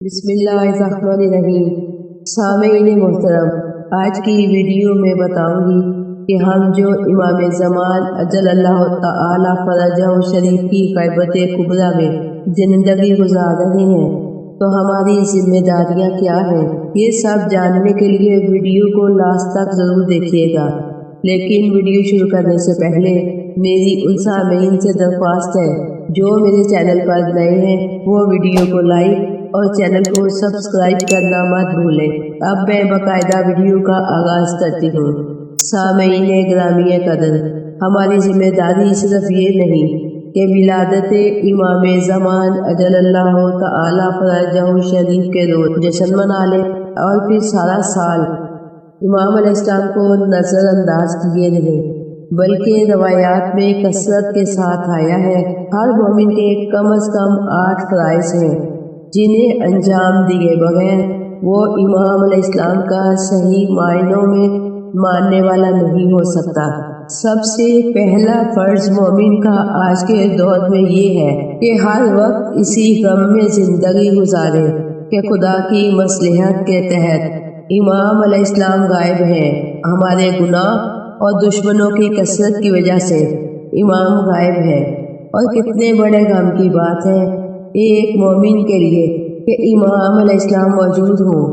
بسم اللہ الرحمن الرحیم۔ سامعین محترم، آج کی ویڈیو میں بتاؤں گی کہ ہم جو امام زمان اجل اللہ تعالی فرجہ شریف کی غیبت کبریٰ میں زندگی گزار رہے ہیں تو ہماری ذمہ داریاں کیا ہیں، یہ سب جاننے کے لیے ویڈیو کو لاسٹ تک ضرور دیکھیے گا۔ لیکن ویڈیو شروع کرنے سے پہلے میری ان سامعین سے درخواست ہے جو میرے چینل پر نئے ہیں وہ ویڈیو کو لائک اور چینل کو سبسکرائب کرنا مت بھولیں۔ اب میں باقاعدہ ویڈیو کا آغاز کرتی ہوں۔ سامعین گرامی قدر، ہماری ذمہ داری صرف یہ نہیں کہ ولادت امام زمان اجل اللہ تعالی فرجہ شریف کے روز جشن منا لیں اور پھر سارا سال امام علیہ السلام کو نظر انداز کیے رہیں، بلکہ روایات میں کثرت کے ساتھ آیا ہے ہر مومن کے کم از کم 8 فرائض ہیں جنہیں انجام دیے بغیر وہ امام علیہ السلام کا صحیح معنوں میں ماننے والا نہیں ہو سکتا۔ سب سے پہلا فرض مومن کا آج کے دور میں یہ ہے کہ ہر وقت اسی غم میں زندگی گزارے کہ خدا کی مصلحت کے تحت امام علیہ السلام غائب ہیں۔ ہمارے گناہ اور دشمنوں کی کثرت کی وجہ سے امام غائب ہے، اور کتنے بڑے غم کی بات ہے ایک مومن کے لیے کہ امام علیہ السلام موجود ہوں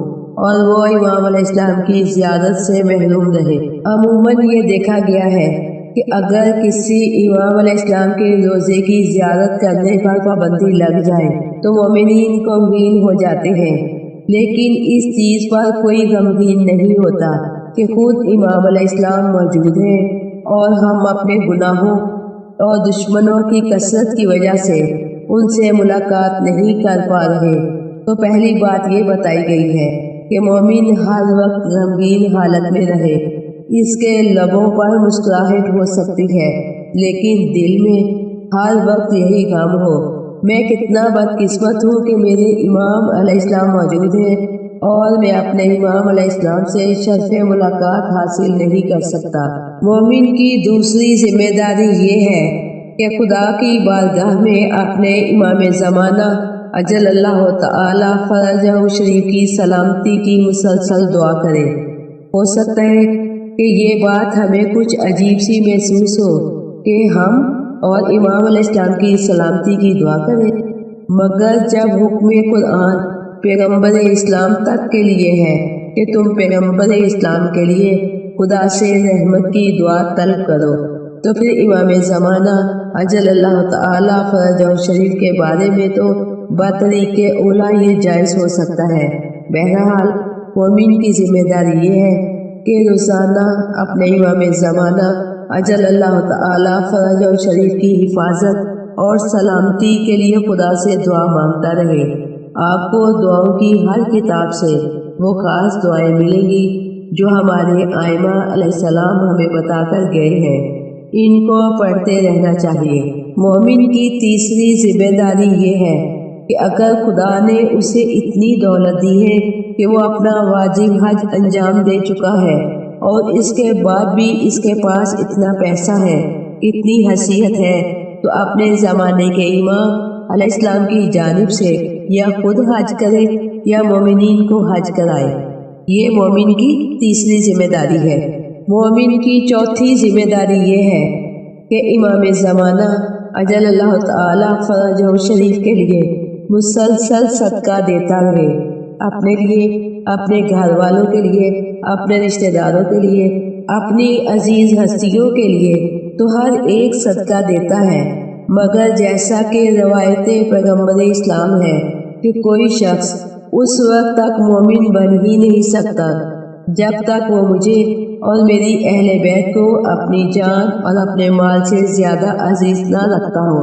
اور وہ امام علیہ السلام کی زیارت سے محروم رہے۔ عموماً یہ دیکھا گیا ہے کہ اگر کسی امام علیہ السلام کے روزے کی زیارت کرنے پر پابندی لگ جائے تو مومنین غمگین ہو جاتے ہیں، لیکن اس چیز پر کوئی غمگین نہیں ہوتا کہ خود امام علیہ السلام موجود ہیں اور ہم اپنے گناہوں اور دشمنوں کی کثرت کی وجہ سے ان سے ملاقات نہیں کر پا رہے۔ تو پہلی بات یہ بتائی گئی ہے کہ مومن ہر وقت غمگین حالت میں رہے۔ اس کے لبوں پر مسکراہٹ ہو سکتی ہے لیکن دل میں ہر وقت یہی غم ہو، میں کتنا بدقسمت ہوں کہ میرے امام علیہ السلام موجود ہیں اور میں اپنے امام علیہ السلام سے شرف ملاقات حاصل نہیں کر سکتا۔ مومن کی دوسری ذمہ داری یہ ہے کہ خدا کی بارگاہ میں اپنے امام زمانہ اجل اللہ تعالی فرجہ شریف کی سلامتی کی مسلسل دعا کرے۔ ہو سکتا ہے کہ یہ بات ہمیں کچھ عجیب سی محسوس ہو کہ ہم اور امام علیہ السلام کی سلامتی کی دعا کریں، مگر جب حکم قرآن پیغمبر اسلام تک کے لیے ہے کہ تم پیغمبر اسلام کے لیے خدا سے رحمت کی دعا طلب کرو، تو پھر امام زمانہ اجل اللہ تعالی فرجہ شریف کے بارے میں تو بطریق اولیٰ یہ جائز ہو سکتا ہے۔ بہرحال مومن کی ذمہ داری یہ ہے کہ روزانہ اپنے امام زمانہ اجل اللہ تعالی فرجہ شریف کی حفاظت اور سلامتی کے لیے خدا سے دعا مانگتا رہے۔ آپ کو دعاؤں کی ہر کتاب سے وہ خاص دعائیں ملیں گی جو ہمارے ائمہ علیہ السلام ہمیں بتا کر گئے ہیں، ان کو پڑھتے رہنا چاہیے۔ مومن کی تیسری ذمہ داری یہ ہے کہ اگر خدا نے اسے اتنی دولت دی ہے کہ وہ اپنا واجب حج انجام دے چکا ہے اور اس کے بعد بھی اس کے پاس اتنا پیسہ ہے، اتنی حیثیت ہے، تو اپنے زمانے کے امام علیہ السلام کی جانب سے یا خود حج کرے یا مومنین کو حج کرائے۔ یہ مومن کی تیسری ذمہ داری ہے۔ مومن کی چوتھی ذمہ داری یہ ہے کہ امام زمانہ اجل اللہ تعالی فرجہ شریف کے لیے مسلسل صدقہ دیتا رہے، اپنے لیے، اپنے گھر والوں کے لیے، اپنے رشتہ داروں کے لیے، اپنی عزیز ہستیوں کے لیے تو ہر ایک صدقہ دیتا ہے، مگر جیسا کہ روایت پیغمبر اسلام ہے کہ کوئی شخص اس وقت تک مومن بن ہی نہیں سکتا جب تک وہ مجھے اور میری اہل بیت کو اپنی جان اور اپنے مال سے زیادہ عزیز نہ رکھتا ہو۔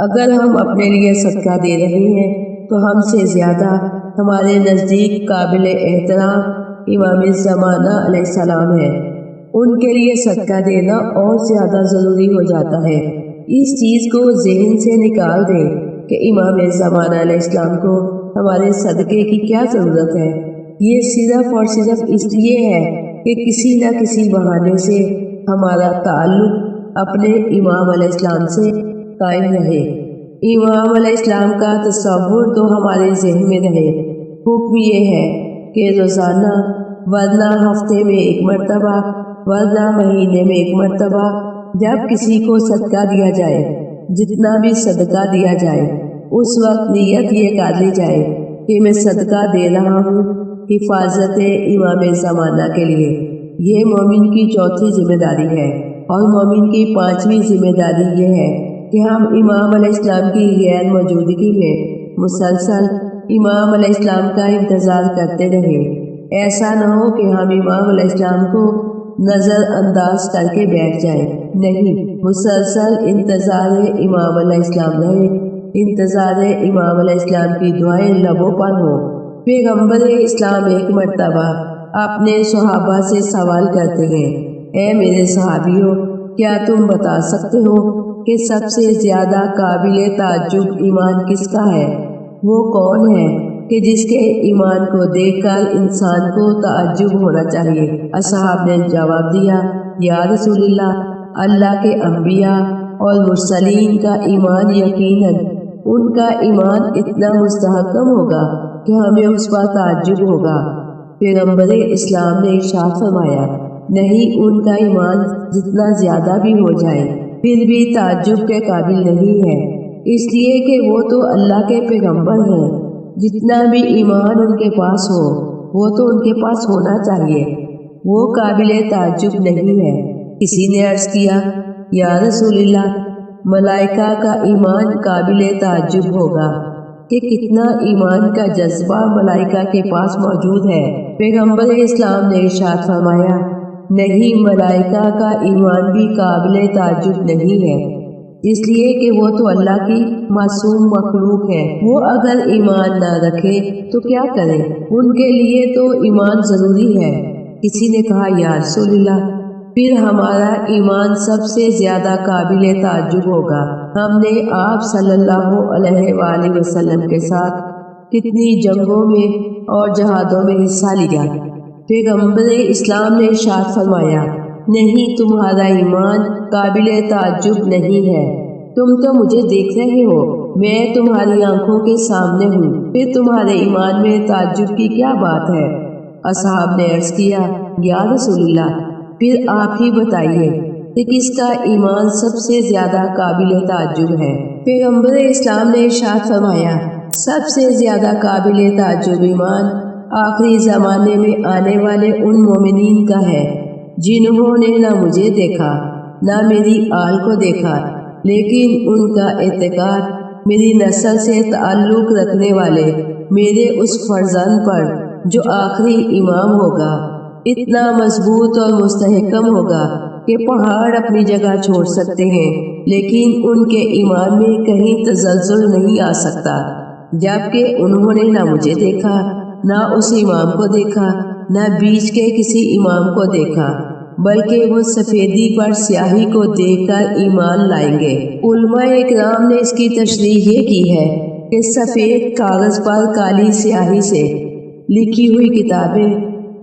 اگر ہم اپنے لیے صدقہ دے رہے ہیں تو ہم سے زیادہ ہمارے نزدیک قابل احترام امام زمانہ علیہ السلام ہے، ان کے لیے صدقہ دینا اور زیادہ ضروری ہو جاتا ہے۔ اس چیز کو ذہن سے نکال دیں کہ امام زمانہ علیہ السلام کو ہمارے صدقے کی کیا ضرورت ہے۔ یہ صرف اور صرف اس لیے ہے کہ کسی نہ کسی بہانے سے ہمارا تعلق اپنے امام علیہ السلام سے قائم رہے، امام علیہ السلام کا تصور تو ہمارے ذہن میں رہے، حکم یہ ہے کہ روزانہ ورنہ ہفتے میں 1 مرتبہ ورنہ مہینے میں 1 مرتبہ جب کسی کو صدقہ دیا جائے، جتنا بھی صدقہ دیا جائے، اس وقت نیت یہ کر لی جائے کہ میں صدقہ دے رہا ہوں حفاظت امام زمانہ کے لیے۔ یہ مومن کی چوتھی ذمہ داری ہے، اور مومن کی 5ویں ذمہ داری یہ ہے کہ ہم امام علیہ السلام کی غیر موجودگی میں مسلسل امام علیہ السلام کا انتظار کرتے رہیں۔ ایسا نہ ہو کہ ہم امام علیہ السلام کو نظر انداز کر کے بیٹھ جائیں، نہیں، مسلسل انتظار امام علیہ السلام رہے، انتظار امام علیہ السلام کی دعائیں لبوں پر ہوں۔ پیغمبر اسلام ایک مرتبہ اپنے صحابہ سے سوال کرتے ہیں، اے میرے صحابیوں، کیا تم بتا سکتے ہو کہ سب سے زیادہ قابل تعجب ایمان کس کا ہے؟ وہ کون ہے کہ جس کے ایمان کو دیکھ کر انسان کو تعجب ہونا چاہیے؟ اصحاب نے جواب دیا، یا رسول اللہ کے انبیاء اور مرسلین کا ایمان یقیناً ان کا ایمان اتنا مستحکم ہوگا کہ ہمیں اس پر تعجب ہوگا۔ پیغمبر اسلام نے ارشاد فرمایا، نہیں، ان کا ایمان جتنا زیادہ بھی ہو جائے پھر بھی تعجب کے قابل نہیں ہے، اس لیے کہ وہ تو اللہ کے پیغمبر ہیں۔ جتنا بھی ایمان ان کے پاس ہو وہ تو ان کے پاس ہونا چاہیے، وہ قابل تعجب نہیں ہے۔ کسی نے عرض کیا، یا رسول اللہ، ملائکہ کا ایمان قابل تعجب ہوگا کہ کتنا ایمان کا جذبہ ملائکہ کے پاس موجود ہے۔ پیغمبر اسلام نے ارشاد فرمایا، نہیں، ملائکہ کا ایمان بھی قابل تعجب نہیں ہے، اس لیے کہ وہ تو اللہ کی معصوم مخلوق ہے۔ وہ اگر ایمان نہ رکھے تو کیا کرے؟ ان کے لیے تو ایمان ضروری ہے۔ کسی نے کہا، یا رسول اللہ، پھر ہمارا ایمان سب سے زیادہ قابل تعجب ہوگا، ہم نے آپ صلی اللہ علیہ وآلہ وسلم کے ساتھ کتنی جنگوں میں اور جہادوں میں حصہ لیا۔ پیغمبر اسلام نے ارشاد فرمایا، نہیں، تمہارا ایمان قابل تعجب نہیں ہے، تم تو مجھے دیکھ رہے ہو، میں تمہاری آنکھوں کے سامنے ہوں، پھر تمہارے ایمان میں تعجب کی کیا بات ہے؟ اصحاب نے عرض کیا، یا رسول اللہ، پھر آپ ہی بتائیے کہ کس کا ایمان سب سے زیادہ قابل تعجب ہے؟ پیغمبر اسلام نے ارشاد فرمایا، سب سے زیادہ قابل تعجب ایمان آخری زمانے میں آنے والے ان مومنین کا ہے جنہوں نے نہ مجھے دیکھا نہ میری آل کو دیکھا، لیکن ان کا اعتقاد میری نسل سے تعلق رکھنے والے میرے اس فرزند پر جو آخری امام ہوگا اتنا مضبوط اور مستحکم ہوگا کہ پہاڑ اپنی جگہ چھوڑ سکتے ہیں، لیکن ان کے ایمان میں کہیں تزلزل نہیں آ سکتا، جبکہ انہوں نے نہ مجھے دیکھا نہ اس امام کو دیکھا نہ بیچ کے کسی امام کو دیکھا، بلکہ وہ سفیدی پر سیاہی کو دیکھ کر ایمان لائیں گے۔ علماء اکرام نے اس کی تشریح یہ کی ہے کہ سفید کاغذ پر کالی سیاہی سے لکھی ہوئی کتابیں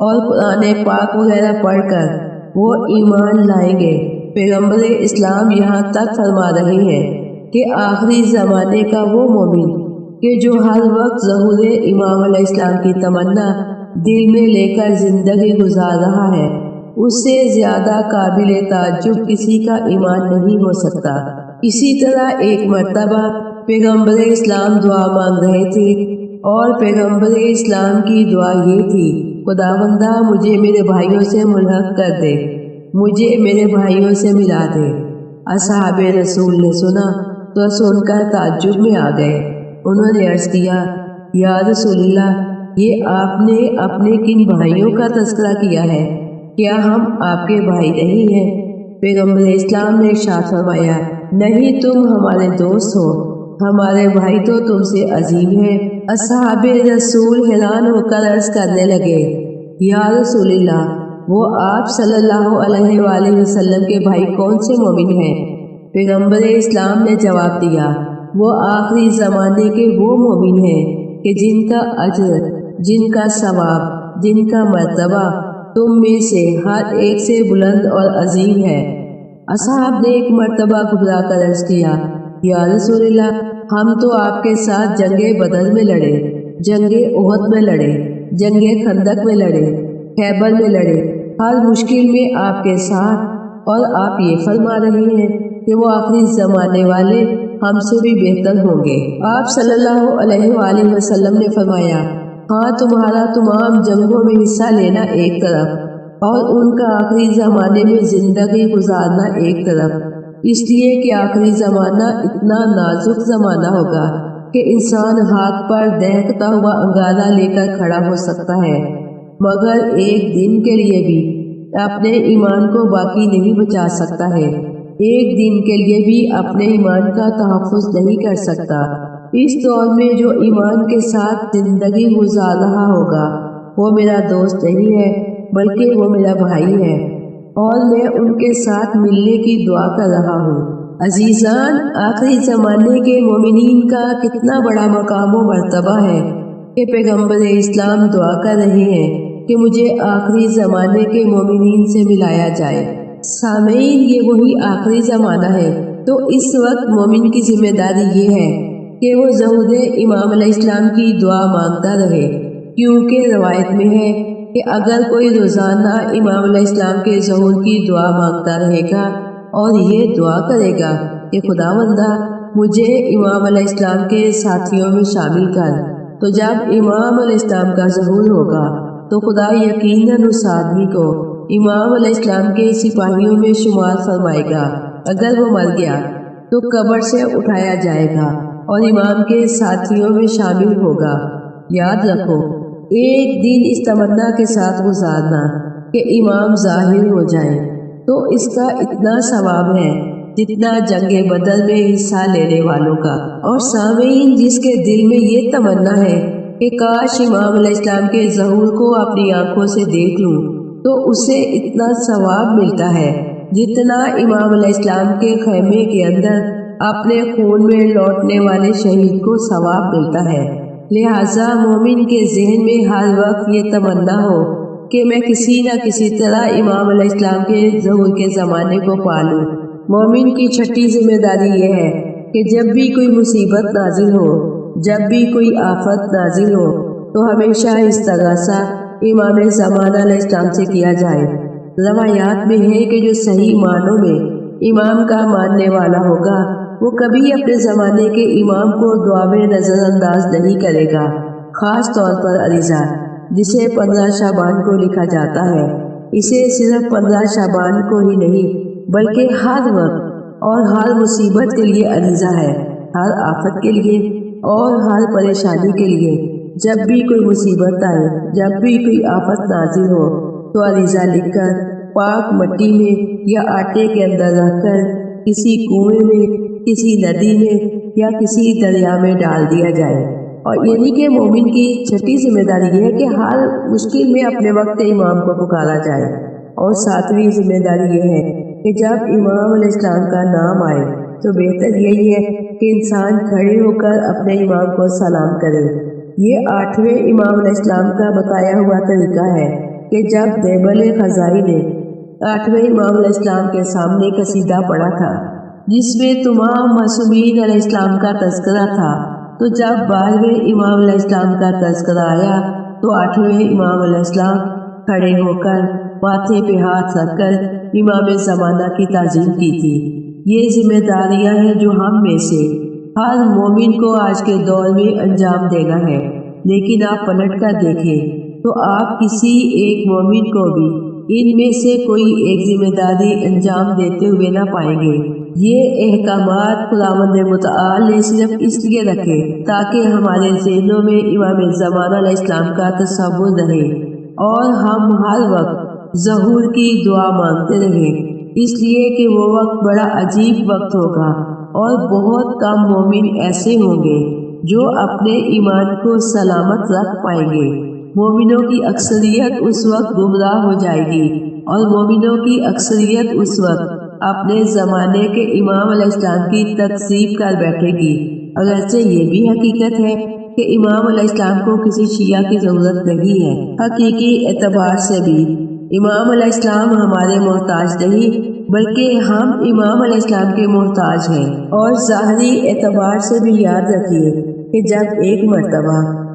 اور قرآن پاک وغیرہ پڑھ کر وہ ایمان لائیں گے۔ پیغمبر اسلام یہاں تک فرما رہے ہیں کہ آخری زمانے کا وہ مومن کہ جو ہر وقت ظہور امام علیہ السلام کی تمنا دل میں لے کر زندگی گزار رہا ہے، اس سے زیادہ قابل تعجب کسی کا ایمان نہیں ہو سکتا۔ اسی طرح ایک مرتبہ پیغمبر اسلام دعا مانگ رہے تھے اور پیغمبر اسلام کی دعا یہ تھی، خداوندہ مجھے میرے بھائیوں سے ملحق کر دے، مجھے میرے بھائیوں سے ملا دے۔ اصحاب رسول نے سنا تو سن کر تعجب میں آ گئے۔ انہوں نے عرض کیا، یا رسول اللہ، یہ آپ نے اپنے کن بھائیوں کا تذکرہ کیا ہے؟ کیا ہم آپ کے بھائی نہیں ہیں؟ پیغمبر اسلام نے ارشاد فرمایا، نہیں، تم ہمارے دوست ہو، ہمارے بھائی تو تم سے عظیم ہیں۔ اصحاب رسول حیران ہو کر عرض کرنے لگے، یا رسول اللہ، وہ آپ صلی اللہ علیہ وآلہ وسلم کے بھائی کون سے مومن ہیں؟ پیغمبر اسلام نے جواب دیا، وہ آخری زمانے کے وہ مومن ہیں کہ جن کا اجر، جن کا ثواب، جن کا مرتبہ تم میں سے ہر ایک سے بلند اور عظیم ہے۔ اصحاب نے ایک مرتبہ گھبرا کر عرض کیا، یا رسول اللہ، ہم تو آپ کے ساتھ جنگ بدر میں لڑے، جنگ احد میں لڑے، جنگ خندق میں لڑے، خیبر میں لڑے، ہر مشکل میں آپ کے ساتھ، اور آپ یہ فرما رہے ہیں کہ وہ آخری زمانے والے ہم سے بھی بہتر ہوں گے۔ آپ صلی اللہ علیہ وآلہ وسلم نے فرمایا، ہاں تمہارا تمام جنگوں میں حصہ لینا ایک طرف اور ان کا آخری زمانے میں زندگی گزارنا ایک طرف، اس لیے کہ آخری زمانہ اتنا نازک زمانہ ہوگا کہ انسان ہاتھ پر دہکتا ہوا انگارہ لے کر کھڑا ہو سکتا ہے مگر ایک دن کے لیے بھی اپنے ایمان کو باقی نہیں بچا سکتا ہے، ایک دن کے لیے بھی اپنے ایمان کا تحفظ نہیں کر سکتا۔ اس دور میں جو ایمان کے ساتھ زندگی گزار رہا ہوگا وہ میرا دوست نہیں ہے بلکہ وہ میرا بھائی ہے، اور میں ان کے ساتھ ملنے کی دعا کر رہا ہوں۔ عزیزان، آخری زمانے کے مومنین کا کتنا بڑا مقام و مرتبہ ہے کہ پیغمبر اسلام دعا کر رہے ہیں کہ مجھے آخری زمانے کے مومنین سے ملایا جائے۔ سامعین، یہ وہی آخری زمانہ ہے، تو اس وقت مومن کی ذمہ داری یہ ہے کہ وہ ظہور امام علیہ السلام کی دعا مانگتا رہے، کیونکہ روایت میں ہے کہ اگر کوئی روزانہ امام علیہ السلام کے ظہور کی دعا مانگتا رہے گا اور یہ دعا کرے گا کہ خداوندہ مجھے امام علیہ السلام کے ساتھیوں میں شامل کر، تو جب امام علیہ السلام کا ظہور ہوگا تو خدا یقیناً اس آدمی کو امام علیہ السلام کے سپاہیوں میں شمار فرمائے گا۔ اگر وہ مر گیا تو قبر سے اٹھایا جائے گا اور امام کے ساتھیوں میں شامل ہوگا۔ یاد رکھو، ایک دن اس تمنا کے ساتھ گزارنا کہ امام ظاہر ہو جائیں تو اس کا اتنا ثواب ہے جتنا جنگ بدر میں حصہ لینے والوں کا۔ اور سامعین، جس کے دل میں یہ تمنا ہے کہ کاش امام علیہ السلام کے ظہور کو اپنی آنکھوں سے دیکھ لوں، تو اسے اتنا ثواب ملتا ہے جتنا امام علیہ السلام کے خیمے کے اندر اپنے خون میں لوٹنے والے شہید کو ثواب ملتا ہے۔ لہٰذا مومن کے ذہن میں ہر وقت یہ تمنا ہو کہ میں کسی نہ کسی طرح امام علیہ السلام کے ظہور کے زمانے کو پالوں۔ مومن کی چھٹی ذمہ داری یہ ہے کہ جب بھی کوئی مصیبت نازل ہو، جب بھی کوئی آفت نازل ہو، تو ہمیشہ استغاثہ امام زمانہ علیہ السلام سے کیا جائے۔ روایات میں ہے کہ جو صحیح معنوں میں امام کا ماننے والا ہوگا وہ کبھی اپنے زمانے کے امام کو دعا میں نظر انداز نہیں کرے گا۔ خاص طور پر عریضہ، جسے 15 شعبان کو لکھا جاتا ہے، اسے صرف 15 شعبان کو ہی نہیں بلکہ ہر وقت اور ہر مصیبت کے لیے عریضہ ہے، ہر آفت کے لیے اور ہر پریشانی کے لیے۔ جب بھی کوئی مصیبت آئے، جب بھی کوئی آفت نازل ہو، تو عریضہ لکھ کر پاک مٹی میں یا آٹے کے اندر رکھ کر کسی کنویں میں، کسی ندی میں یا کسی دریا میں ڈال دیا جائے۔ اور یعنی کہ مومن کی چھٹی ذمہ داری یہ ہے کہ ہر مشکل میں اپنے وقت امام کو پکارا جائے۔ اور ساتویں ذمہ داری یہ ہے کہ جب امام علیہ السلام کا نام آئے تو بہتر یہی ہے کہ انسان کھڑے ہو کر اپنے امام کو سلام کرے۔ یہ 8ویں امام علیہ السلام کا بتایا ہوا طریقہ ہے کہ جب دیبل خزائی نے 8ویں امام علیہ السلام کے سامنے قصیدہ پڑھا تھا جس میں تمام معصومین علیہ السلام کا تذکرہ تھا، تو جب 12ویں امام علیہ السلام کا تذکرہ آیا تو 8ویں امام علیہ السلام کھڑے ہو کر ماتھے پہ ہاتھ رکھ کر امام زمانہ کی تعظیم کی تھی۔ یہ ذمہ داریاں ہیں جو ہم میں سے ہر مومن کو آج کے دور میں انجام دینا ہے، لیکن آپ پلٹ کر دیکھیں تو آپ کسی ایک مومن کو بھی ان میں سے کوئی ایک ذمہ داری انجام دیتے ہوئے نہ پائیں گے۔ یہ احکامات خداوند متعال نے صرف اس لیے رکھے تاکہ ہمارے ذہنوں میں امام زمانہ علیہ السلام کا تصور رہے اور ہم ہر وقت ظہور کی دعا مانگتے رہیں، اس لیے کہ وہ وقت بڑا عجیب وقت ہوگا اور بہت کم مومن ایسے ہوں گے جو اپنے ایمان کو سلامت رکھ پائیں گے۔ مومنوں کی اکثریت اس وقت گمراہ ہو جائے گی اور مومنوں کی اکثریت اس وقت اپنے زمانے کے امام علیہ السلام کی تکذیب کر بیٹھے گی۔ اگرچہ یہ بھی حقیقت ہے کہ امام علیہ السلام کو کسی شیعہ کی ضرورت نہیں ہے، حقیقی اعتبار سے بھی امام علیہ السلام ہمارے محتاج نہیں بلکہ ہم امام علیہ السلام کے محتاج ہیں۔ اور ظاہری اعتبار سے بھی یاد رکھیے کہ جب ایک مرتبہ